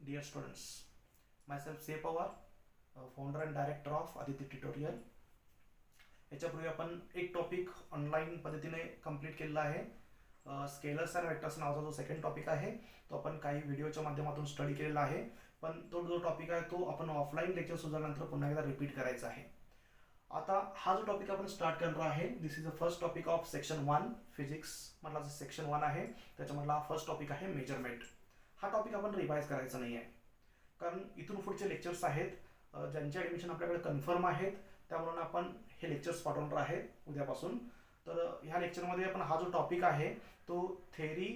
Dear students, myself Say Pawar, founder and director of Aditi Tutorial. याच्यापूर्वी आपण एक topic online पद्धतीने complete केलेला आहे. स्केलर्स अँड वेक्टर्स नावाचा जो सेकंड टॉपिक आहे तो आपण काही व्हिडिओच्या माध्यमातून स्टडी केलेला आहे. पण तो जो टॉपिक आहे तो आपण ऑफलाईन लेक्चर सुधारल्यानंतर पुन्हा एकदा रिपीट करायचा आहे. आता हा जो टॉपिक आपण स्टार्ट करणार आहे, this is the first topic of section 1 physics मधला जो सेक्शन 1 आहे त्याच्यामधला हा फर्स्ट टॉपिक आहे मेजरमेंट. हा टॉपिक आपण रिवाइज करायचा नाही आहे, कारण इथून पुढचे लेक्चर्स आहेत ज्यांचे ॲडमिशन आपल्याकडे कन्फर्म आहेत, त्यामुळे आपण हे लेक्चर्स पाठवणार आहे उद्यापासून. तर ह्या लेक्चरमध्ये आपण हा जो टॉपिक आहे तो थेरी,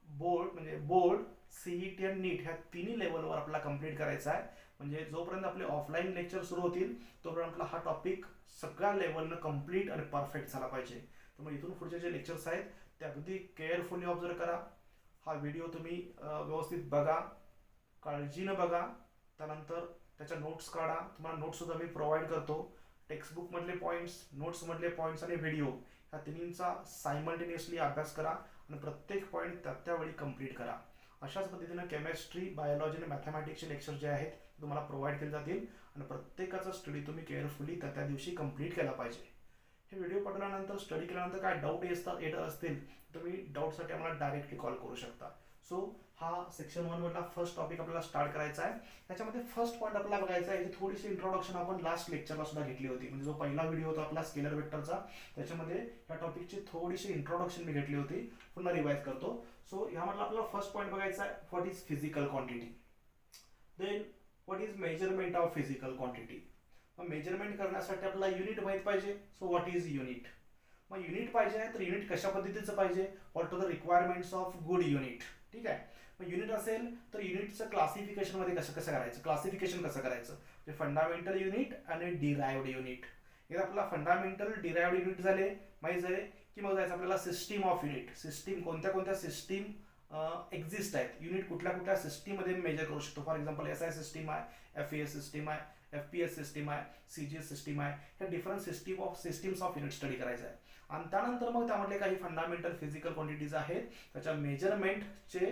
बोर्ड म्हणजे बोर्ड, सीईटी आणि नीट ह्या तिन्ही लेवलवर आपल्याला कंप्लीट करायचा आहे. म्हणजे जोपर्यंत आपले ऑफलाईन लेक्चर सुरू होतील तोपर्यंत आपला हा टॉपिक सगळ्या लेवलनं कंप्लीट आणि परफेक्ट झाला पाहिजे. त्यामुळे इथून पुढचे जे लेक्चर्स आहेत ते अगदी केअरफुली ऑब्झर्व करा. हा व्हिडिओ तुम्ही व्यवस्थित बघा, काळजीनं बघा, त्यानंतर त्याच्या नोट्स काढा. तुम्हाला नोट्ससुद्धा मी प्रोव्हाइड करतो. टेक्स्टबुकमधले पॉईंट्स, नोट्समधले पॉईंट्स आणि व्हिडिओ ह्या तिन्हींचा सायमल्टेनियसली अभ्यास करा आणि प्रत्येक पॉईंट त्यावेळी कंप्लीट करा. अशाच पद्धतीनं केमिस्ट्री, बायोलॉजी आणि मॅथमॅटिक्सचे लेक्चर जे आहेत तुम्हाला प्रोव्हाइड केले जातील आणि प्रत्येकाचा स्टडी तुम्ही केअरफुली त्या दिवशी कंप्लीट केला पाहिजे. हे व्हिडिओ पाठवल्यानंतर, स्टडी केल्यानंतर काय डाऊट येत असतील तुम्ही डाऊटसाठी आम्हाला डायरेक्टली कॉल करू शकता. सो हा सेक्शन 1 मधला फर्स्ट टॉपिक आपल्याला स्टार्ट करायचा आहे. त्याच्यामध्ये फर्स्ट पॉईंट आपल्याला बघायचा आहे, थोडीशी इंट्रोडक्शन आपण लास्ट लेक्चरला सुद्धा घेतली होती. म्हणजे जो पहिला व्हिडिओ होता आपला स्केलर वेक्टरचा, त्याच्यामध्ये या टॉपिकची थोडीशी इंट्रोडक्शन मी घेतली होती. पुन्हा रिवाइज करतो. सो ह्यामधला आपल्याला फर्स्ट पॉईंट बघायचा आहे, what is physical quantity. Then what is measurement of physical quantity. मग मेजरमेंट करण्यासाठी आपल्याला युनिट माहित पाहिजे. So what is unit. मग युनिट पाहिजे आहे तर युनिट कशा पद्धतीचं पाहिजे, what are the requirements of good unit. ठीक आहे. मग युनिट असेल तर युनिटचं क्लासिफिकेशन मध्ये कसं करायचं, क्लासिफिकेशन कसं करायचं, ते फंडामेंटल युनिट आणि डिराइव्ड युनिट. हे आपल्याला फंडामेंटल, डिराइव्ड युनिट झाले माहिती झाले की मग जायचं आपल्याला सिस्टीम ऑफ युनिट. सिस्टीम कोणत्या कोणत्या सिस्टीम एक्झिस्ट आहेत, युनिट कुठल्या कुठल्या सिस्टीममध्ये मेजर करू शकतो. फॉर एक्झाम्पल SI सिस्टीम आहे, FES सिस्टीम आहे, FPS सिस्टीम आहे, CGS सिस्टीम आहे. ह्या different systems of unit study करायचं आहे. आणि त्यानंतर मग त्यामधले काही फंडामेंटल फिजिकल क्वांटिटीज आहेत त्याच्या मेजरमेंटचे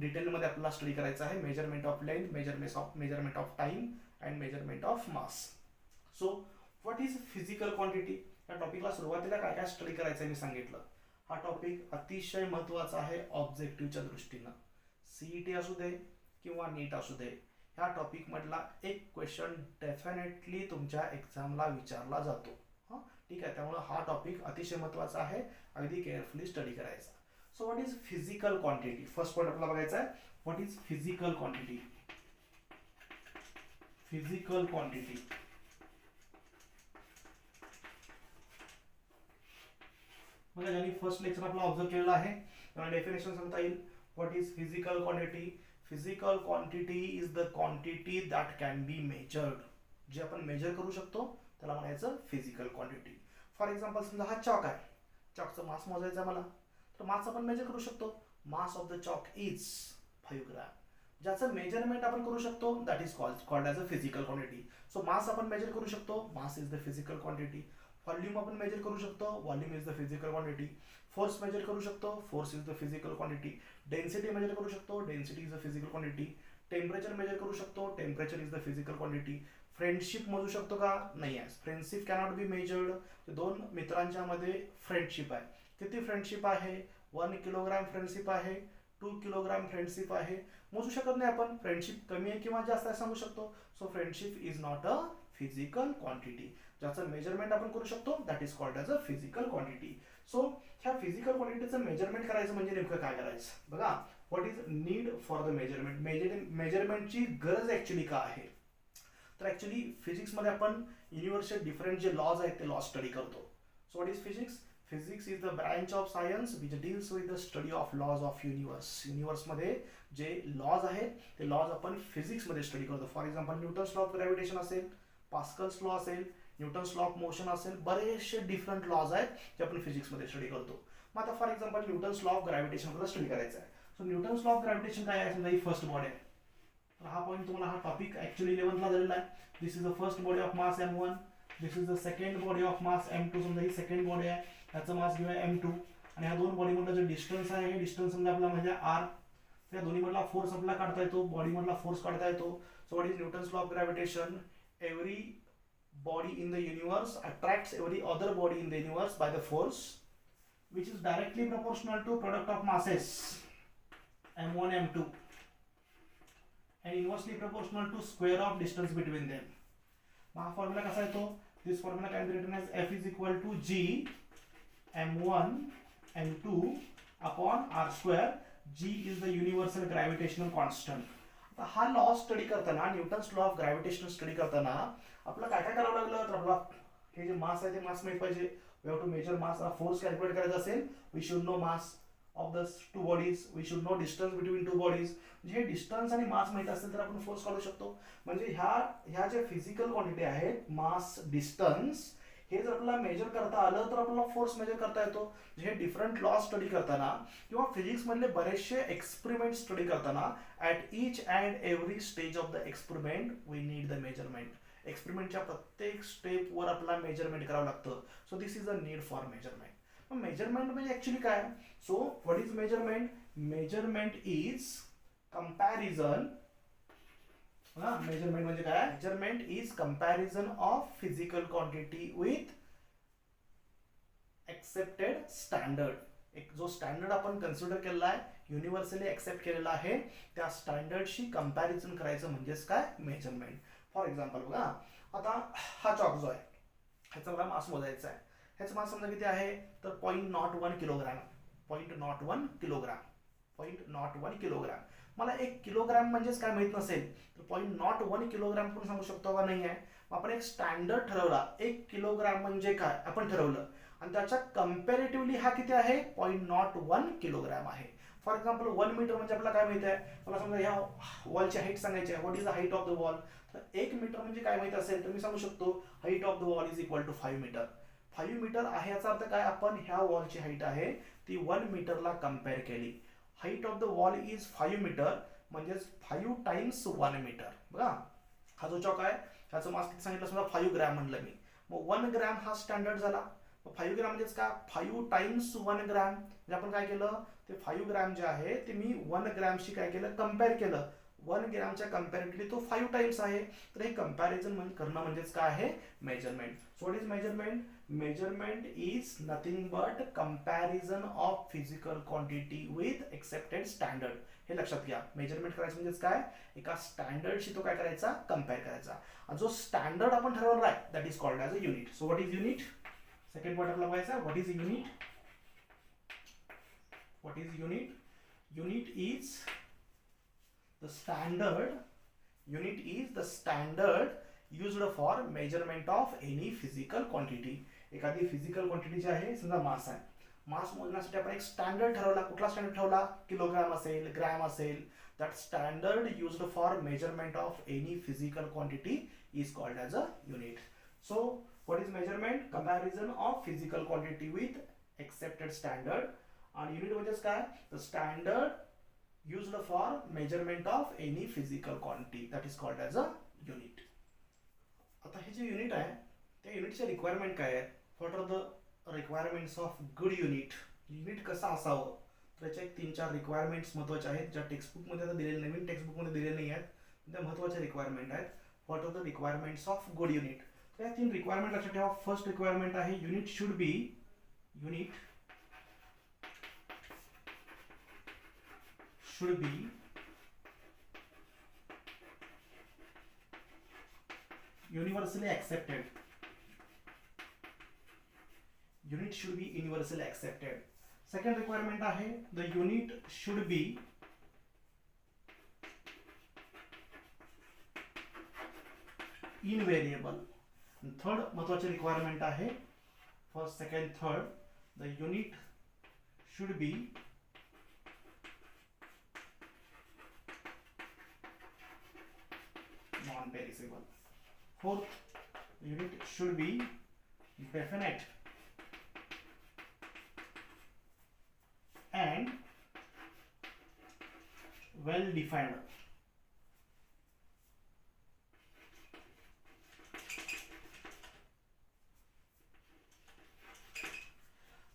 डिटेलमध्ये आपल्याला स्टडी करायचं आहे. Measurement of length, measurement of time and measurement of mass. So what is physical quantity. या टॉपिकला सुरुवातीला काय काय स्टडी करायचं आहे मी सांगितलं. हा टॉपिक अतिशय महत्त्वाचा आहे ऑब्जेक्टिव्हच्या दृष्टीनं. CET असू दे किंवा नीट असू दे, ह्या टॉपिक मधला एक क्वेश्चन डेफिनेटली तुमच्या एक्झामला विचारला जातो. हां, ठीक आहे. त्यामुळे हा टॉपिक अतिशय महत्त्वाचा आहे, अगदी केअरफुली स्टडी करायचा. So what is physical quantity. First point आपल्याला बघायचा आहे, what is physical quantity. Physical quantity म्हणजे ज्यांनी फर्स्ट लेक्चर आपला ऑब्झर्व केलेला आहे त्यांना डेफिनेशन सांगता येईल. What is physical quantity. Physical quantity is the quantity that can be measured. जे आपण मेजर करू शकतो त्याला म्हणायचं फिजिकल क्वांटिटी. फॉर एक्झाम्पल समजा हा चॉक आहे, चॉकचं मास मोजायचं मला, तर मास आपण मेजर करू शकतो. Mass of the chalk is 5 gram. ज्याचं मेजरमेंट आपण करू शकतो that is called as a physical quantity. So mass आपण मेजर करू शकतो, mass is the physical quantity. Volume आपण मेजर करू शकतो, volume is the physical quantity. Force measure करू शकतो, force is the physical quantity. Density measure करू शकतो, density is the physical quantity. Temperature measure करू शकतो, temperature is the physical quantity. Friendship मोजू शकतो का, नाही आहे. Friendship cannot be measured. दोन मित्रांच्या मध्ये फ्रेंडशिप आहे, किती फ्रेंडशिप आहे, 1 किलोग्राम फ्रेंडशिप आहे, 2 किलोग्राम फ्रेंडशिप आहे. मोजू शकत नाही आपण, फ्रेंडशिप कमी आहे किंवा जास्त आहे सांगू शकतो. So friendship is not a physical quantity. ज्याचं मेजरमेंट आपण करू शकतो that is called as a physical quantity. So ह्या फिजिकल क्वांटिटीचं मेजरमेंट करायचं म्हणजे नेमकं काय करायचं बघा. What is need for the measurement. मेजरमेंटची गरज ऍक्च्युली का आहे, तर ऍक्च्युली फिजिक्समध्ये आपण युनिव्हर्सचे डिफरंट जे लॉज आहेत ते लॉज स्टडी करतो. So what is physics. Physics is the branch of science which deals with the study of laws of universe. युनिव्हर्समध्ये जे लॉज आहेत ते लॉज आपण फिजिक्समध्ये स्टडी करतो. For example Newton's law of gravitation असेल, पास्कल्स लॉ असेल, न्यूटन्स लॉ ऑफ मोशन असेल, बरेचसे डिफरंट लॉज आहेत जे आपण फिजिक्समध्ये स्टडी करतो. मग आता for example Newton's law of gravitation आपल्याला स्टडी करायचा आहे. So Newton's law of gravitation काय आहे, समजा ही फर्स्ट बॉडी आहे. तर हा पॉईंट तुम्हाला, हा टॉपिक ऍक्च्युली 11th ला झालेला आहे. This is the first body of mass M1, this is the second body of mass M2. समजा ही सेकंड बॉडी आहे, त्याचं मास घेऊया M2. आणि ह्या दोन बॉडी मधलं जे डिस्टन्स आहे, हे डिस्टन्स समजा आपला म्हणजे R. त्या दोन्ही मधला फोर्स आपल्याला काढता येतो, बॉडी मधला फोर्स काढता येतो. So what is Newton's law of gravitation? Every body in the universe attracts every other body in the universe by the force which is directly proportional to product of masses m1 m2 and inversely proportional to square of distance between them. हा formula कसा येतो? This formula can be written as F is equal to G m1 m2 upon r square. G is the universal gravitational constant. आता हा law study करताना, Newton's law of gravitation study करताना आपल्याला काय काय करावं लागलं? तर आपला हे जे मास आहे ते मास माहित पाहिजे. We have to measure mass. Force calculate करायचा असेल, we should know mass of the two bodies, we should know distance between two bodies. म्हणजे डिस्टन्स आणि मास माहित असेल तर आपण फोर्स काढू शकतो. म्हणजे ह्या ज्या फिजिकल क्वांटिटी आहेत, मास, डिस्टन्स, हे जर आपल्याला मेजर करता आलं तर आपल्याला फोर्स मेजर करता येतो. हे डिफरंट लॉ स्टडी करताना किंवा फिजिक्स मधले बरेचसे एक्सपेरिमेंट स्टडी करताना at each and every stage of the experiment we need the measurement. एक्सपेरिमेंटच्या प्रत्येक स्टेपवर आपल्याला मेजरमेंट करावं लागतं. So this is a need for measurement. Measurement म्हणजे ऍक्च्युली काय? So what is measurement? Measurement is comparison. Measurement म्हणजे काय? Measurement is comparison of physical quantity with accepted standard. एक जो स्टँडर्ड आपण कन्सिडर केलेला आहे, युनिव्हर्सली एक्सेप्ट केलेला आहे, त्या स्टँडर्डशी कंपॅरिझन करायचं म्हणजेच काय? मेजरमेंट. फॉर एक्झाम्पल बघा, आता हा चॉक जो आहे ह्याचा मला मास मोजायचा आहे. ह्याचं मास समजा किती आहे? तर 0.01 किलोग्राम. 0.01 किलोग्राम. 0.01 किलोग्राम. मला 1 किलोग्राम म्हणजेच काय माहित नसेल तर 0.01 किलोग्राम पण सांगू शकतो का? नाही आहे. आपण एक स्टँडर्ड ठरवला, 1 किलोग्राम म्हणजे काय आपण ठरवलं, आणि त्याच्या कंपॅरेटिव्हली हा किती आहे? 0.01 किलोग्राम आहे. फॉर एक्झाम्पल 1 मीटर म्हणजे आपल्याला काय माहिती आहे? मला समजा ह्या वॉलची हाईट सांगायची आहे. What is the height of the wall? तर 1 मीटर म्हणजे काय माहित असेल तर मी सांगू शकतो height of the wall is equal to 5 metre. 5 metre आहे याचा अर्थ काय? आपण ह्या वॉलची हाईट आहे ती 1 मीटरला कंपेअर केली. Height of the wall is 5 metre म्हणजेच 5 टाइम्स 1 मीटर. बघा, हा जो चॉक आहे ह्याचं मास किती सांगितलं? समजा 5 ग्रॅम म्हणलं मी. मग 1 ग्रॅम हा स्टँडर्ड झाला. 5 ग्रॅम म्हणजेच काय? 5 टाइम्स 1 ग्रॅम. म्हणजे आपण काय केलं? ते 5 ग्रॅम जे आहे ते मी 1 ग्रॅमशी काय केलं? कंपेअर केलं. 1 ग्रॅमच्या कंपॅरेटिव्हली तो 5 टाइम्स आहे. तर हे कंपॅरिझन करणं म्हणजेच काय आहे? Measurement. So what is measurement? Measurement is nothing but comparison of physical quantity with accepted standard. हे लक्षात घ्या. मेजरमेंट करायचं म्हणजेच काय? एका स्टँडर्डशी तो काय करायचा? कंपेअर करायचा. आणि जो स्टँडर्ड आपण ठरवला आहे that is called as a unit. So what is unit? Second point आपला बघायचा. What is unit? What is unit? Unit is the standard. Unit is the standard used for measurement of any physical quantity. एखादी physical quantity जी आहे, समजा मास आहे, मास मोजण्यासाठी आपण एक standard ठरवला. कुठला स्टँडर्ड ठरवला? किलोग्राम असेल, ग्रॅम असेल. That standard used for measurement of any physical quantity is called as a unit. So what is measurement? Comparison of physical quantity with accepted standard. आणि युनिट म्हणजेच काय? The standard used for measurement of any physical quantity that is called as a unit. आता हे जे unit आहे त्या युनिटचे requirement काय आहेत? What are the requirements of good unit? Unit कसं असावं? तर याच्या एक 3-4 रिक्वायरमेंट्स महत्त्वाच्या आहेत, ज्या टेक्स्टबुकमध्ये आता दिलेले, नवीन टेक्स्टबुकमध्ये दिलेले नाही आहेत, त्या महत्त्वाच्या रिक्वायरमेंट आहेत. What are the requirements of good unit? तर या 3 रिक्वायरमेंट लक्षात ठेवा. फर्स्ट रिक्वायरमेंट आहे unit should be universally accepted. Unit should be universally accepted. Second requirement आहे the unit should be invariable. Third महत्वाचे रिक्वायरमेंट आहे, first, second, third, the unit should be non-perishable. Fourth, the unit should be definite and well defined.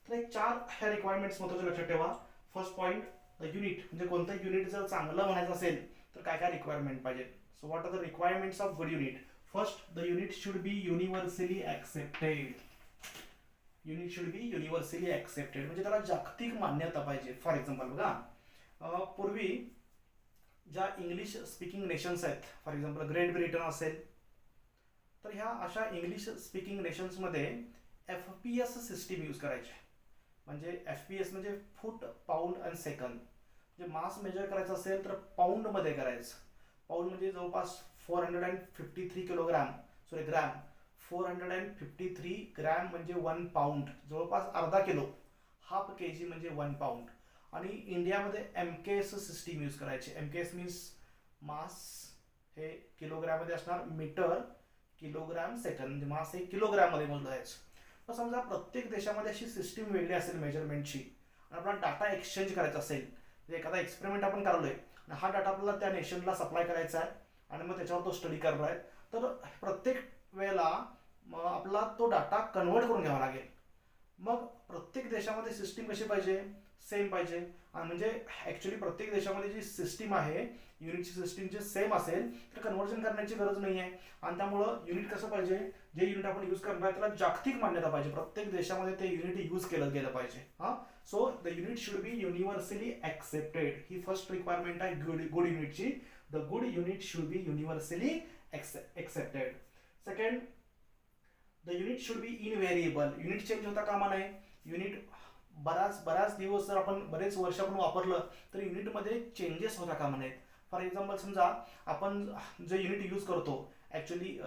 तर एक 4 ह्या requirements महत्वाचे लक्षात ठेवा. First point, the unit म्हणजे कोणतं युनिट जर चांगलं म्हणायचं असेल तर काय काय रिक्वायरमेंट पाहिजे. So what are the requirements of good unit. First, the unit should be universally accepted. Unit should be universally accepted म्हणजे त्याला जागतिक मान्यता पाहिजे. फॉर एक्झाम्पल बघा, पूर्वी ज्या इंग्लिश स्पीकिंग नेशन्स आहेत, फॉर एक्झाम्पल ग्रेट ब्रिटन असेल, तर ह्या अशा इंग्लिश स्पीकिंग नेशन्समध्ये FPS सिस्टीम यूज करायचे. म्हणजे FPS म्हणजे फूट पाऊंड अँड सेकंद. म्हणजे मास मेजर करायचं असेल तर पाऊंडमध्ये करायचं. पाऊंड म्हणजे जवळपास 453 किलोग्राम, सॉरी ग्रॅम. 453 ग्रॅम म्हणजे 1 पाऊंड, जवळपास अर्धा किलो. हाफ KG म्हणजे 1 पाऊंड. आणि इंडियामध्ये MKS सिस्टीम यूज करायची. MKS मीन्स मास हे किलोग्राममध्ये असणार, मीटर किलोग्राम सेकंद, म्हणजे मास हे किलोग्राममध्ये मोजलं जायचं. तर समजा प्रत्येक देशामध्ये अशी सिस्टीम वेगळी असेल मेजरमेंटची, आणि आपला डाटा एक्सचेंज करायचा असेल, म्हणजे एखादा एक्सपेरिमेंट आपण करलोय आणि हा डाटा आपल्याला त्या नेशनला सप्लाय करायचा आहे आणि मग त्याच्यावर तो स्टडी करणार आहे, तर प्रत्येक वेळेला आपला तो डाटा कन्वर्ट करून घ्यावा लागेल. मग प्रत्येक देशामध्ये सिस्टीम कशी पाहिजे, सेम पाहिजे. आणि म्हणजे ॲक्च्युली प्रत्येक देशामध्ये जी सिस्टीम आहे युनिटची सिस्टीम जे सेम असेल तर कन्व्हर्जन करण्याची गरज नाही आहे. आणि त्यामुळं युनिट कसं पाहिजे, जे युनिट आपण यूज करणार आहे त्याला जागतिक मान्यता पाहिजे. प्रत्येक देशामध्ये ते युनिट यूज केलं गेलं पाहिजे. हां, so the unit should be universally accepted. ही फर्स्ट रिक्वायरमेंट आहे गुड युनिटची. The good unit should be universally accepted. Second, the unit should be invariable. Unit change होता कामा नये. युनिट बराच दिवस जर आपण बरेच वर्ष आपण वापरलं तर युनिटमध्ये चेंजेस होता कामा नयेत. फॉर एक्झाम्पल समजा आपण जे युनिट यूज करतो ॲक्च्युली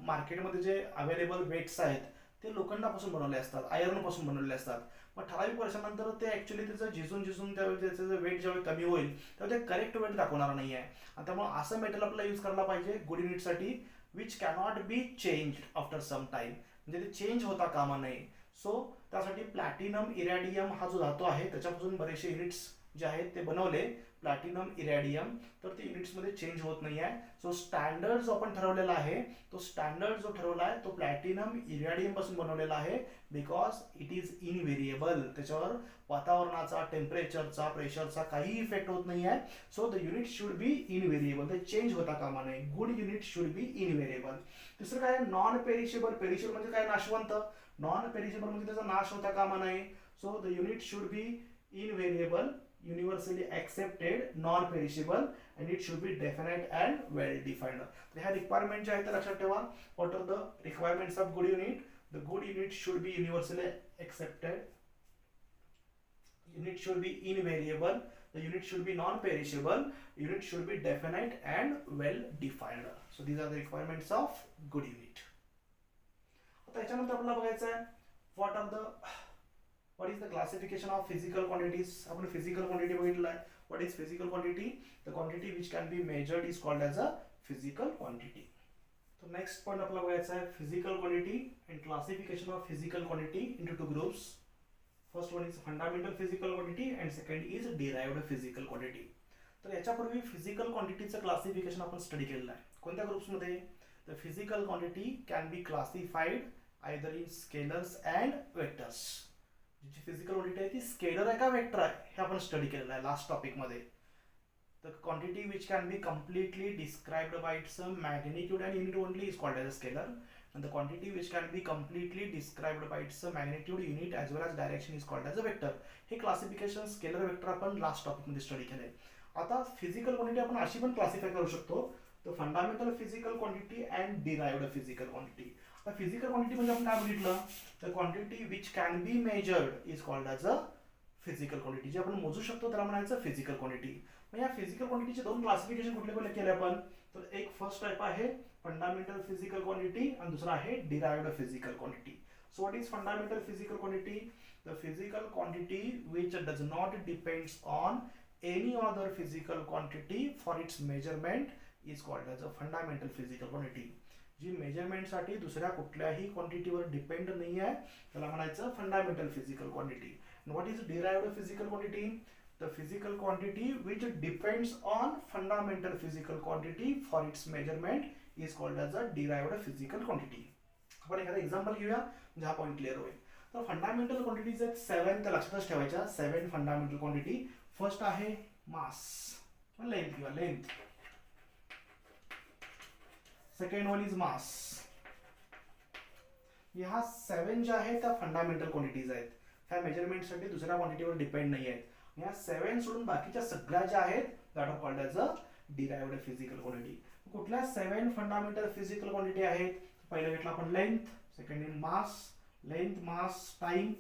मार्केटमध्ये जे अवेलेबल वेट्स आहेत ते लोखंडापासून बनवले असतात, आयर्नपासून बनवले असतात. मग ठराविक वर्षानंतर ते ॲक्च्युली त्याचं झिजून त्यावेळी त्याचं जे वेट ज्यावेळी कमी होईल तेव्हा ते करेक्ट वेट दाखवणार नाही आहे. आणि त्यामुळे असं मेटल आपल्याला यूज करायला पाहिजे गुड युनिटसाठी, which cannot be change after some time. म्हणजे ते चेंज होता कामा नये. सो त्यासाठी प्लॅटिनम इरॅडियम हा जो धातू आहे त्याच्यापासून बरेचसे युनिट्स जे आहेत ते बनवले, प्लॅटिनम इरॅडियम, तर ते युनिट्समध्ये चेंज होत नाही आहे. सो स्टँडर्ड जो आपण ठरवलेला आहे तो स्टँडर्ड जो ठरवला आहे तो प्लॅटिनम इरॅडियम पासून बनवलेला आहे, बिकॉज इट इज इनव्हेरिएबल. त्याच्यावर वातावरणाचा, टेम्परेचरचा, प्रेशरचा काही इफेक्ट होत नाही आहे. So the unit should be invariable, ते चेंज होता कामा नये. Good unit should be invariable. दुसरं काय, नॉन पेरिशेबल. पेरिशेबल म्हणजे काय, नाशवंत. नॉन पेरिशेबल म्हणजे त्याचा नाश होता कामा नये. So the unit should be invariable, universally accepted, non perishable, and it should be definite and well defined. तर ह्या रिक्वायरमेंट ज्या आहेत त्या लक्षात ठेवा. What are the requirements of good unit. The good unit should be universally accepted, unit should be invariable, the unit should be non-perishable, unit should be definite and well defined. So these are the requirements of good unit. आता याच्यानंतर आपल्याला बघायचं आहे what is the classification of physical quantities. आपण physical quantity बघितलं आहे. What is physical quantity? The quantity which can be measured is called as a physical quantity. So next point आपल्याला बघायचं आहे physical quantity and classification of physical quantity into two groups. First one is fundamental physical quantity and second is derived physical quantity. तर याच्यापूर्वी physical क्वांटिटीचं classification आपण study केलेलं आहे. कोणत्या ग्रुप्समध्ये? The physical quantity can be classified either in scalars and vectors. जी physical quantity आहे ती स्केलर आहे का वेक्टर आहे हे आपण स्टडी केलेलं आहे लास्ट टॉपिकमध्ये. The quantity which can be completely described by its magnitude and unit only is called as a scalar. And the quantity which can be completely described by its magnitude, unit as well as direction is called as a vector. हे classification scalar vector आपण last topic मध्ये study केले. आता physical quantity आपण अशी पण classify करू शकतो, the fundamental physical quantity and derived physical quantity. आता फिजिकल क्वांटिटी म्हणजे आपण काय बघितलं, the quantity which can be measured is called as a physical quantity. जे आपण मोजू शकतो त्याला म्हणायचं फिजिकल क्वांटिटी. मग या फिजिकल क्वांटिटीचे दोन क्लासिफिकेशन कुठले कुठले केले आपण, तर एक फर्स्ट टाइप आहे फंडामेंटल फिजिकल क्वांटिटी आणि दुसरा आहे derived physical quantity. So what is fundamental physical quantity? The physical quantity which does not depends on any other physical quantity for its measurement is called as a fundamental physical quantity. जी मेजरमेंटसाठी दुसऱ्या कुठल्याही क्वांटिटीवर depend नाही आहे त्याला म्हणायचं fundamental physical quantity. What is derived physical quantity? The physical quantity which depends on fundamental physical quantity for its measurement is called as a derived physical quantity. आपण एखादा एक्झाम्पल घेऊया म्हणजे हा पॉईंट क्लिअर होईल. तर फंडामेंटल क्वांटिटीज आहेत 7, त्या लक्षातच ठेवायच्या. 7 फंडामेंटल क्वांटिटी. फर्स्ट आहे मास लेंथ किंवा length, second one is mass. ह्या 7 ज्या आहेत त्या फंडामेंटल क्वांटिटीज आहेत, ह्या मेजरमेंटसाठी दुसऱ्या क्वांटिटीवर डिपेंड नाही आहेत. ह्या 7 सोडून बाकीच्या सगळ्या ज्या आहेत that are called as a derived physical quantity. कुठल्या 7 फंडामेंटल फिजिकल क्वांटिटी आहेत? पहिलं घेतलं आपण length, second in mass, length mass time,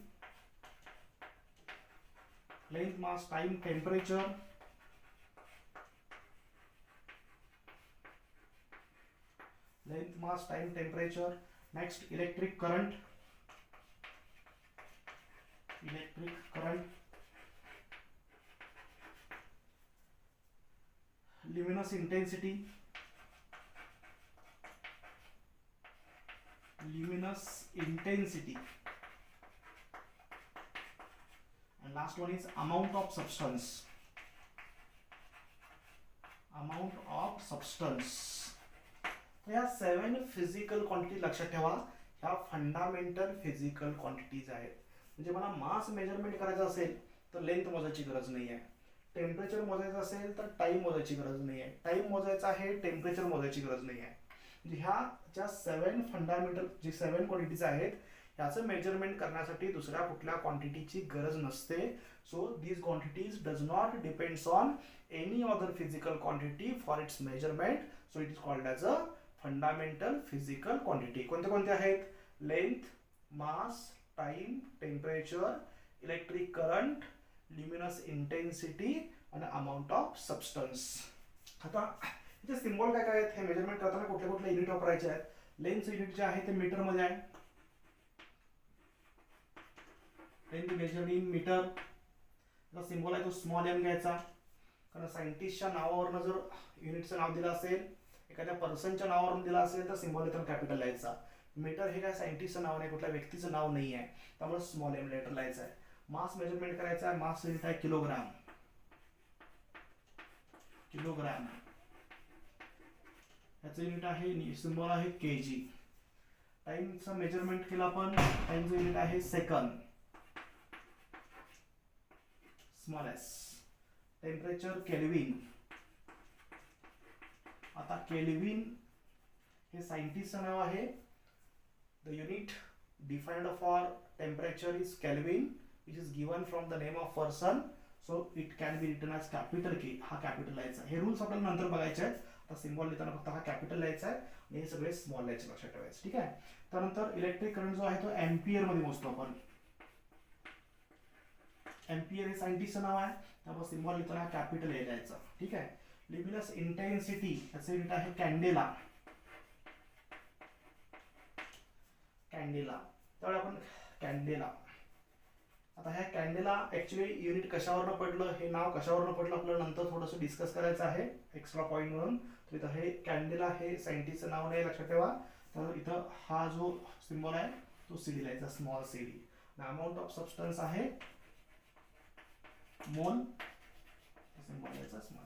length mass time temperature, length mass time temperature. Next electric current, electric current, luminous intensity, luminous intensity, and last one is amount of substance, amount of substance. तर ह्या 7 physical quantity लक्षात ठेवा, ह्या fundamental physical quantities आहेत. म्हणजे मला मास measurement करायचं असेल तर लेंथ मोजायची गरज नाही आहे, टेम्परेचर मोजायचं असेल तर टाइम मोजायची गरज नाही आहे, टाइम मोजायचा आहे टेम्परेचर मोजायची गरज नाही आहे. म्हणजे ह्या ज्या 7 फंडामेंटल जी 7 क्वांटिटीज आहेत ह्याचं मेजरमेंट करण्यासाठी दुसऱ्या कुठल्या क्वांटिटीची गरज नसते. So these quantities does not depends on any other physical quantity for its measurement. So it is called as a fundamental physical quantity. कोणते कोणते आहेत? Length, mass, time, temperature, electric current, luminous intensity आणि amount of substance. आता इथे symbol काय काय आहेत हे मेजरमेंट करताना कुठले कुठले युनिट वापरायचे आहेत? लेंथ युनिट जे आहे ते मीटर मध्ये आहे, length measured in metre. Symbol आहे तो स्मॉल एम घ्यायचा, कारण सायंटिस्टच्या नावावरनं जर युनिटचं नाव दिलं असेल, एखाद्या पर्सनच्या नावावरून दिला असेल तर सिम्बॉल इथं कॅपिटल लिहायचा. मीटर हे काय सायंटिस्टचं नाव नाही, कुठल्या व्यक्तीचं नाव नाही आहे, त्यामुळे स्मॉल एम लेटर लिहायचं आहे. मास मेजरमेंट करायचा आहे, मास युनिट आहे किलोग्राम, किलोग्राम. याचं युनिट आहे, सिम्बॉल आहे केजी. टाइमचं मेजरमेंट केलं आपण, टाइमचं युनिट आहे second, small S. Temperature kelvin. आता केल्विन हे सायंटिस्टचं नाव आहे. The unit defined for temperature is kelvin which is given from the name of person, so it can be written as capital K. हा capital लिहायचा. हे rules आपल्याला नंतर बघायचे आहेत. आता सिम्बॉल लिहिताना फक्त हा कॅपिटल लिहायचा आहे आणि हे सगळे स्मॉल लिहायचे, लक्षात ठेवायचे. ठीक आहे. त्यानंतर इलेक्ट्रिक करंट जो आहे तो एम्पियर मध्ये मोजतो आपण. एम्पियर हे सायंटिस्टचं नाव आहे, त्यामुळे सिम्बॉल लिहिताना कॅपिटल लिहायचा. ठीक आहे. ल्युमिनस इंटेन्सिटी याचं युनिट आहे कॅन्डेला, कॅन्डेला. त्यामुळे आपण कॅन्डेला. आता ह्या कॅन्डेला ऍक्च्युली युनिट कशावरनं पडलं, हे नाव कशावरनं पडलं आपल्याला नंतर थोडंसं डिस्कस करायचं आहे एक्स्ट्रा पॉईंट म्हणून. तर इथं हे कॅन्डेला हे सायंटिस्टचं नाव नाही, लक्षात ठेवा. तर इथं हा जो सिम्बॉल आहे तो सीडी लिहायचा, small CD. Amount of substance आहे मोल, सिम्बॉल लिहायचा small.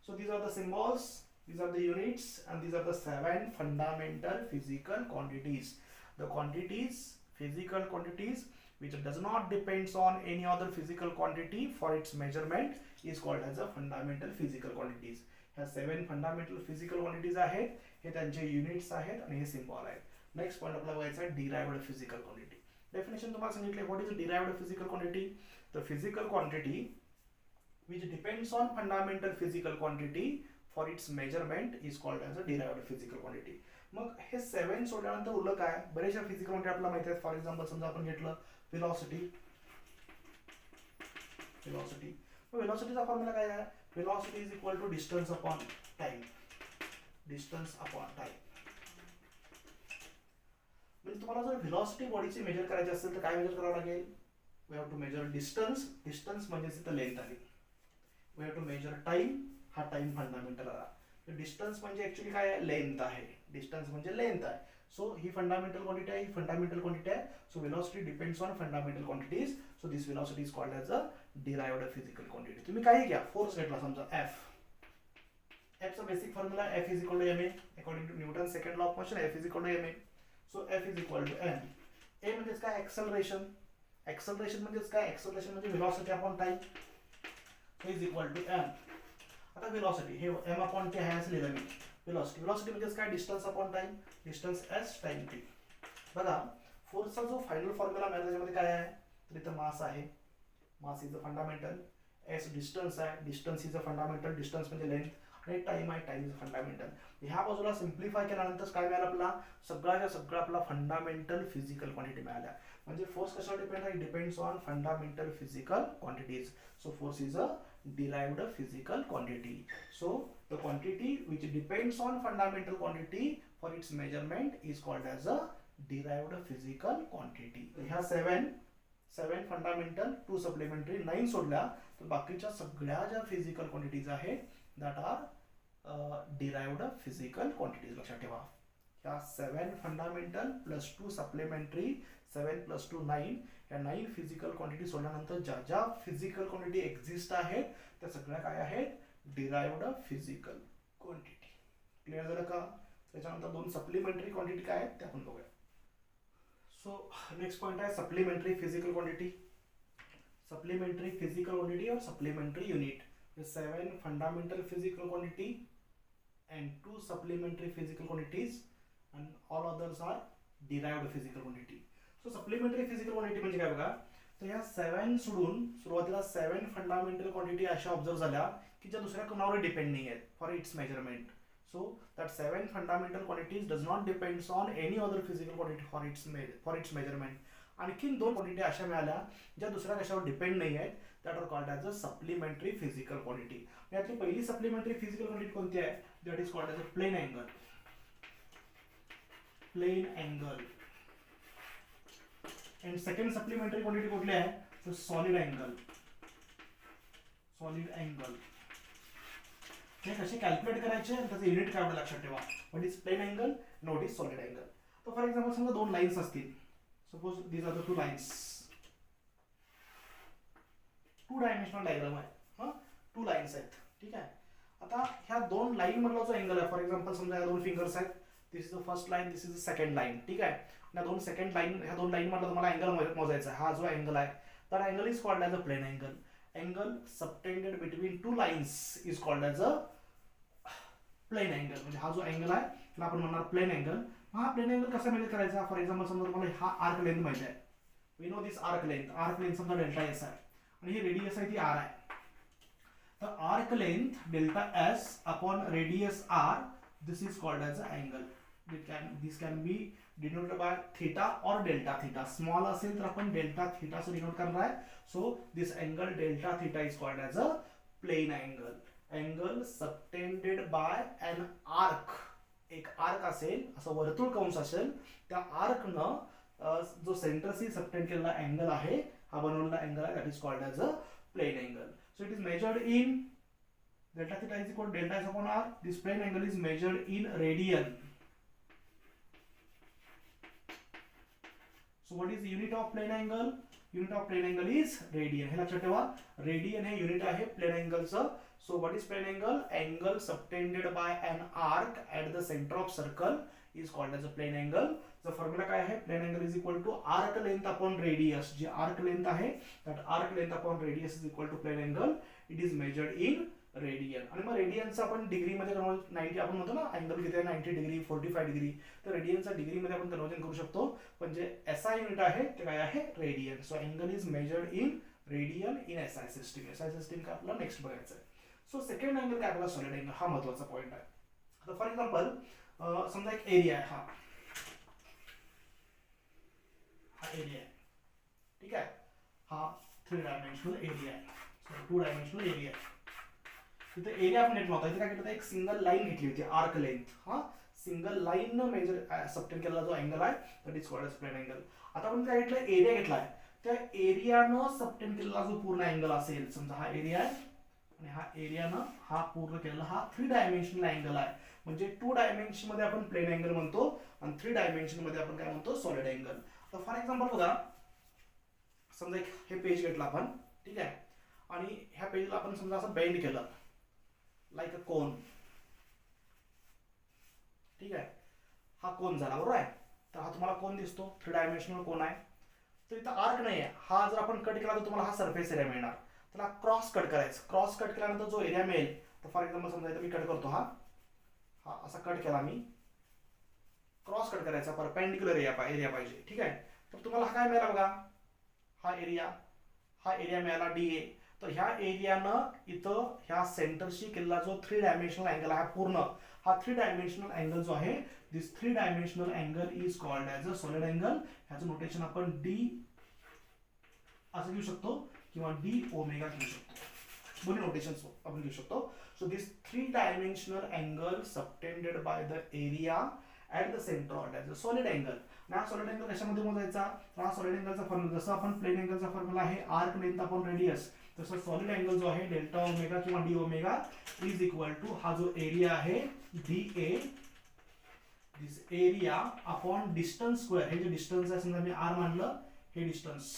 So these are the symbols, these are the units, and these are the 7 fundamental physical quantities. The quantities, physical quantities which does not depends on any other physical quantity for its measurement is called as a fundamental physical quantities. ह्या 7 fundamental physical quantities आहेत, हे त्यांचे units आहेत आणि हे symbol आहेत. Next point आपल्याला बघायचा आहे डिराइव्हड फिजिकल क्वांटिटी. डेफिनेशन तुम्हाला सांगितले, what is derived physical quantity? The physical quantity which depends on fundamental physical quantity for its measurement is called as a derived physical quantity. मग हे 7 सोडल्यानंतर उरलं काय? बरेचशा फिजिकल क्वांटिटी आपल्याला माहिती आहेत. फॉर एक्झाम्पल समजा आपण घेतलं व्हेलॉसिटी, व्हेलॉसिटी. व्हेलॉसिटीचा फॉर्म्युला काय आहे? Velocity is equal to distance upon time, distance upon time. म्हणजे तुम्हाला जर व्हेलॉसिटी बॉडीची मेजर करायची असेल तर काय मेजर करावं लागेल? We have to measure distance, distance म्हणजे इथं लेंथ आली. We have to measure time, हा टाइम फंडामेंटल आला. डिस्टन्स म्हणजे ऍक्च्युली काय आहे? लेंथ आहे. डिस्टन्स म्हणजे लेंथ आहे. सो ही फंडामेंटल क्वांटिटी आहे, ही फंडामेंटल क्वांटिटी आहे. So velocity depends on fundamental quantities. So this velocity is called as a derived physical quantity. तुम्ही काही घ्या, फोर्स घेतला समजा एफ. एफचा basic formula F is equal to M A according to Newton second law of motion. F is equal to M A. So F is equal to M. A म्हणजे काय? Acceleration. Acceleration म्हणजे काय? Acceleration म्हणजे velocity upon time. Is equal to M. आता velocity हे M upon T आहे असं लिहिलं मी. वेलोसिटी म्हणजे काय, distance upon time, distance S time T. बघा फोर्सचा जो फायनल फॉर्म्युला मिळाला त्याच्यामध्ये काय आहे, तर इथं मास आहे, mass is a fundamental, S distance आहे, distance is a fundamental, distance म्हणजे लेंथ, आणि टाइम आहे, टाइम इज फंडामेंटल. ह्या बाजूला सिम्प्लिफाय केल्यानंतर काय मिळालं आपला, सगळ्याच्या सगळं आपला फंडामेंटल फिजिकल क्वांटिटी मिळाल्या. म्हणजे फोर्स कशावर डिपेंड आहे, depends on fundamental physical quantities. So force is a derived physical quantity. So the quantity which depends on fundamental quantity for its measurement is called as a derived physical quantity. ह्या 7 fundamental, 2 supplementary, 9 सोडल्या तर बाकीच्या सगळ्या ज्या physical quantities आहेत that are derived physical quantities. लक्षात ठेवा, ह्या 7 फंडामेंटल प्लस 2 सप्लिमेंटरी, 7 प्लस 2 9, या 9 फिजिकल क्वांटिटी सोडल्यानंतर ज्या ज्या फिजिकल क्वांटिटी एक्झिस्ट आहेत त्या सगळ्या काय आहेत, डिराइव्ड फिजिकल क्वांटिटी. क्लिअर झालं का. त्याच्यानंतर 2 सप्लिमेंटरी क्वांटिटी काय आहेत ते आपण बघूया. सो नेक्स्ट पॉइंट आहे supplementary physical quantity. Supplementary physical quantity और supplementary unit. 7 fundamental physical quantity and 2 supplementary physical quantities and all others are derived physical quantity. So supplementary physical quantity म्हणजे काय बघा, तर ह्या 7 सोडून सुरुवातीला 7 फंडामेंटल क्वांटिटी अशा ऑब्झर्व झाल्या की ज्या दुसऱ्या कोणावर डिपेंड नाही आहेत for its measurement. So that 7 fundamental quantities does not depends on any other physical quantity for its measurement. आणखीन 2 क्वांटिटी अशा मिळाल्या ज्या दुसऱ्या कशावर डिपेंड नाही आहेत, that are called as a supplementary physical quantity. यातली पहिली सप्लिमेंटरी फिजिकल क्वांटिटी कोणती आहे, that is called as a plane angle. Plane angle. And second supplementary quantity कुठली आहे, तर सॉलिड अँगल. सॉलिड अँगल हे कसे कॅल्क्युलेट करायचे आणि त्याचं युनिट काय लक्षात ठेवा. What is plane angle, what is solid angle. तर फॉर एक्झाम्पल समजा 2 लाईन्स असतील, suppose these are the 2 lines, 2 dimensional diagram आहे, 2 लाईन्स आहेत, ठीक आहे. आता ह्या 2 लाईन मधला जो अँगल आहे, फॉर एक्झाम्पल समजा या 2 फिंगर्स आहेत, this is the first line, this is the second line, ठीक आहे. ह्या 2 सेकंड लाईन, ह्या 2 लाईन मधला तुम्हाला अँगल मोजायचा आहे. हा जो अँगल आहे तर angle is called as a plane angle. Angle subtended between 2 lines is called as a plane angle. म्हणजे हा जो अँगल आहे त्याला आपण म्हणणार प्लेन अँगल. हा प्लेन अँगल कसा मेजर करायचा, फॉर एक्झाम्पल समजा तुम्हाला हा आर्क लेंथ माहिती आहे, we know this arc length समजा डेल्टा एस आहे आणि ही रेडियस आहे ती आर आहे. तर arc length delta S upon radius R, this is called as a angle. This can be denoted by theta or delta theta. Small असेल तर आपण डेल्टा थीटा से डिनोट करणार आहे. So this angle delta theta is called as a plane angle. Angle subtended by an arc. एक arc असेल, असं वर्तुळ कंस असेल, त्या आर्कनं जो सेंटरशी सबटेंड केलेला अँगल आहे, हा बनवलेला अँगल आहे, that is called as a plane angle. So it is measured in delta theta is equal to delta s upon r. This plane angle is measured in radian. So what is the unit of plane angle? Unit of plane angle is radian. हे लक्षात ठेवा, radian हे unit आहे plain अँगलचं. So what is plane angle? Angle subtended by an arc at the center of circle is called as a plane angle. The formula काय आहे, plane angle is equal to arc length upon radius. जे arc length आहे, that arc length upon radius is equal to plane angle. It is measured in radian. आणि मग रेडियनचा आपण degree मध्ये 90, आपण म्हणतो ना अँगल किती आहे 90 डिग्री 45 डिग्री, तर रेडियनचा डिग्री मध्ये आपण कन्वर्जन करू शकतो. म्हणजे एसआय युनिट आहे ते काय आहे, radian. So angle is measured in radian in SI system. SI system का आपल्याला नेक्स्ट बघायचं आहे. सो सेकंड अँगल काय आपला सॉलिड अँगल, हा महत्त्वाचा पॉईंट आहे. आता फॉर एक्झाम्पल समजा एक एरिया आहे, हा एरिया आहे, ठीक आहे. हा 3 डायमेन्शनल एरिया आहे, 2 डायमेन्शनल एरिया आहे. तिथे एरिया आपण घेतला होता, इथे काय केलं होतं, एक सिंगल लाईन घेतली होती आर्क लेंथ. हा सिंगल लाईन न मेजर सबटेंड केलेला जो अँगल आहे that is called as plane angle. आता आपण काय घेतलं, एरिया घेतलाय, त्या एरियानं सबटेंड केलेला जो पूर्ण अँगल असेल, समजा हा एरिया आहे आणि हा एरियानं हा पूर्ण केलेला हा 3 डायमेन्शनल अँगल आहे. म्हणजे 2 डायमेन्शन मध्ये आपण प्लेन अँगल म्हणतो आणि 3 डायमेन्शन मध्ये आपण काय म्हणतो, सॉलिड अँगल. तर फॉर एक्झाम्पल बघा, समजा एक हे पेज घेतलं आपण, ठीक आहे, आणि ह्या पेजला आपण समजा असं बेंड केलं लाईक अ कोन, ठीक आहे. हा कोन झाला, बरोबर आहे. तर हा तुम्हाला कोन दिसतो, 3 डायमेन्शनल कोन आहे. तर इथं आर्क नाही आहे, हा जर आपण कट केला तर तुम्हाला हा सरफेस एरिया मिळणार. त्याला क्रॉस कट करायचं. क्रॉस कट केल्यानंतर जो एरिया मिळेल, तर फॉर एक्झाम्पल समजा इथं मी कट करतो, हा असा कट केला मी, क्रॉस कट करायचा, परपेंडिक्युलर एरिया पाहिजे. ठीक आहे. तर तुम्हाला हा काय मिळाला बघा, हा एरिया मिळाला DA. तर ह्या एरियानं इथं ह्या सेंटरशी केलेला जो 3 डायमेन्शनल अँगल आहे पूर्ण, हा 3 डायमेन्शनल अँगल जो आहे, दिस 3 dimensional angle is called as a solid angle. ह्याचं नोटेशन आपण D असं घेऊ शकतो किंवा D ओमेगा घेऊ शकतो. दोन्ही नोटेशन आपण घेऊ शकतो. So this 3 dimensional angle subtended by the area at the centre of as a solid angle. हा सॉलिड अँगल कशामध्ये मोजायचा, हा सॉलिड अँगलचा फॉर्म्युला, जसं आपण प्लेन अँगलचा फॉर्म्युला आहे आर्क लेंथ अपॉन रेडियस, तसं सॉलिड अँगल जो आहे डेल्टा ओमेगा किंवा D omega is equal to हा जो एरिया आहे DA, this area upon distance square. हे जे डिस्टन्स आहे, समजा मी R मानलं, हे डिस्टन्स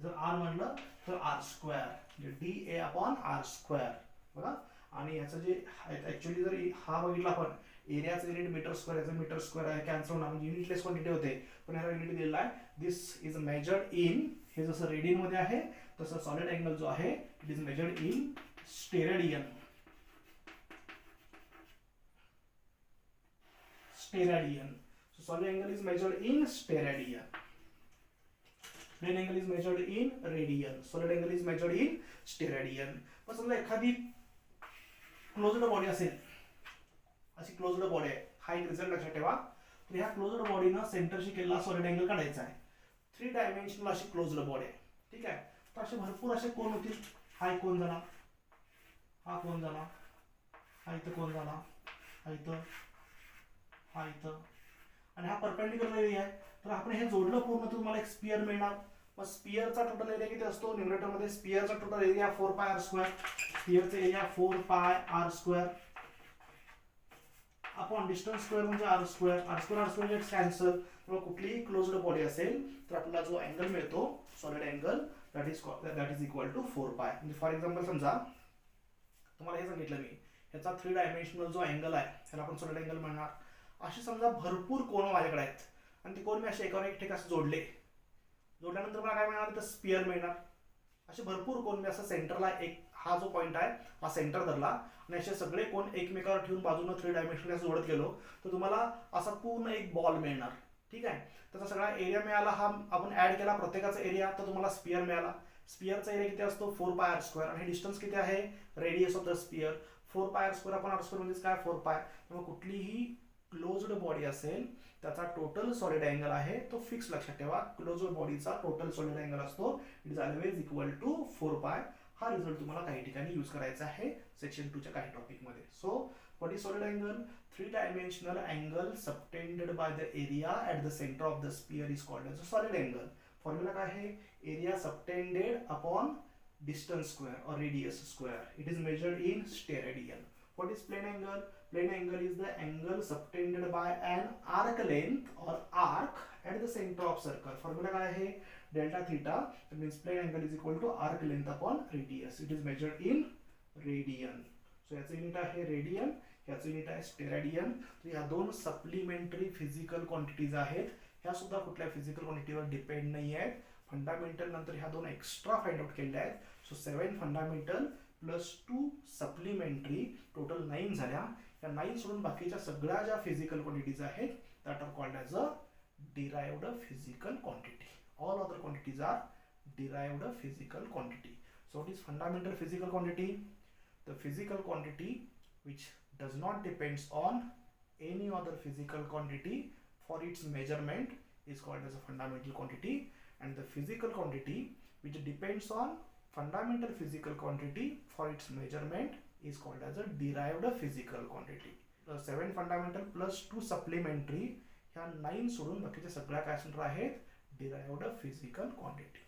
जर R मानलं तर R square, DA upon R square. बघा, आणि याचं जे ऍक्च्युअली जर हा बघितला आपण, एरियाचं युनिट मीटर स्क्वेअर, याचं मीटर स्क्वेअर आहे, कॅन्सल होणार म्हणजे युनिटलेस क्वांटिटी होते, पण ह्याला युनिट दिलेला आहे. दिस इज मेजर्ड इन, हे जसं रेडियन मध्ये आहे तसं सॉलिड अँगल जो आहे it is measured in steradian. So solid angle is measured in steradian. Plane angle is measured in radian. Solid angle is measured in steradian. पण समजा एखादी क्लोज्ड बॉडी असेल, अशी क्लोज्ड बॉडी आहे, हा एक रिझल्ट लक्षात ठेवा. तर ह्या क्लोज्ड बॉडीनं सेंटरशी केलेला सॉलिड अँगल काढायचा आहे. 3 डायमेन्शनल अशी क्लोज्ड बॉडी आहे. ठीक आहे. तर असे भरपूर असे कोन होतील. हा एक कोन झाला, हा कोन झाला, हा इथं कोन झाला, हा इथं, हा इथं, आणि हा परपेंडिक्युलर एरिया आहे. तर आपण हे जोडलं पूर्ण, तर तुम्हाला एक स्पियर मिळणार. मग स्पियरचा टोटल एरिया किती असतो न्यूमरेटर मध्ये, स्पियरचा टोटल एरिया 4πr स्क्वेअर, स्पियरचा area 4πr square upon distance square म्हणजे R square. R square gets cancel. मग कुठलीही क्लोज्ड बॉडी असेल तर आपल्याला जो अँगल मिळतो solid angle, that is equal to 4π. म्हणजे फॉर एक्झाम्पल समजा तुम्हाला हे सांगितलं मी, ह्याचा 3 डायमेन्शनल जो अँगल आहे त्याला आपण सॉलिड अँगल म्हणणार. असे समजा भरपूर कोन माझ्याकडे आहेत, आणि ते कोन मी असे एकावर एक ठिकाणी जोडले, जोडल्यानंतर मला काय मिळणार, तर स्पियर मिळणार. असे भरपूर कोन मी असं सेंटरला, एक हा जो पॉईंट आहे हा सेंटर धरला, आणि असे सगळे कोन एकमेकावर ठेवून बाजूने 3 डायमेन्शनल जोडत गेलो, तर तुम्हाला असा पूर्ण एक बॉल मिळणार. ठीक आहे. त्याचा सगळा एरिया मिळाला, हा आपण ऍड केला प्रत्येकाचा एरिया, तर तुम्हाला स्पियर मिळाला. स्पियरचा एरिया किती असतो 4πr स्क्वेअर, आणि डिस्टन्स किती आहे, radius of the sphere 4πr square upon R square म्हणजे काय 4π. त्यामुळे कुठलीही क्लोज्ड बॉडी असेल त्याचा टोटल सॉलिड अँगल आहे तो फिक्स लक्षात ठेवा. क्लोज्ड बॉडीचा टोटल सॉलिड अँगल असतो it is always equal to 4π. हा रिझल्ट तुम्हाला काही ठिकाणी यूज करायचा आहे सेक्शन 2 च्या काही टॉपिक मध्ये. So what is solid angle, 3 dimensional angle subtended by the area at the centre of the sphere is called as a solid angle. Formula काय आहे, area subtended upon distance square और radius square. It is measured in steradian. What is plane angle? Plane angle is the angle subtended by an arc length or arc at the center of circle. Formula काय आहे, delta theta. That means plane angle is equal to arc length upon radius. It is measured in radian. So याचं unit आहे radian, याचं unit आहे steradian. तर या दोन supplementary physical quantities आहेत. ह्या सुद्धा कुठल्या फिजिकल क्वांटिटीवर डिपेंड नाही आहेत. फंडामेंटल नंतर ह्या दोन एक्स्ट्रा फाइंड आउट केल्या आहेत. So 7 fundamental plus 2 supplementary, total 9 झाल्या. या 9 सोडून बाकीच्या सगळ्या ज्या फिजिकल क्वांटिटीज आहेत that are called as a derived physical quantity. All other quantities are derived physical quantity. So what is fundamental physical quantity, the physical quantity which does not depends on any other physical quantity for its measurement is called as a fundamental quantity, and the physical quantity which depends on fundamental physical quantity for its measurement is called as a derived physical quantity. The 7 fundamental plus 2 supplementary ह्या 9 सोडून बाकीच्या सगळ्या काय असणार आहेत derived physical quantity.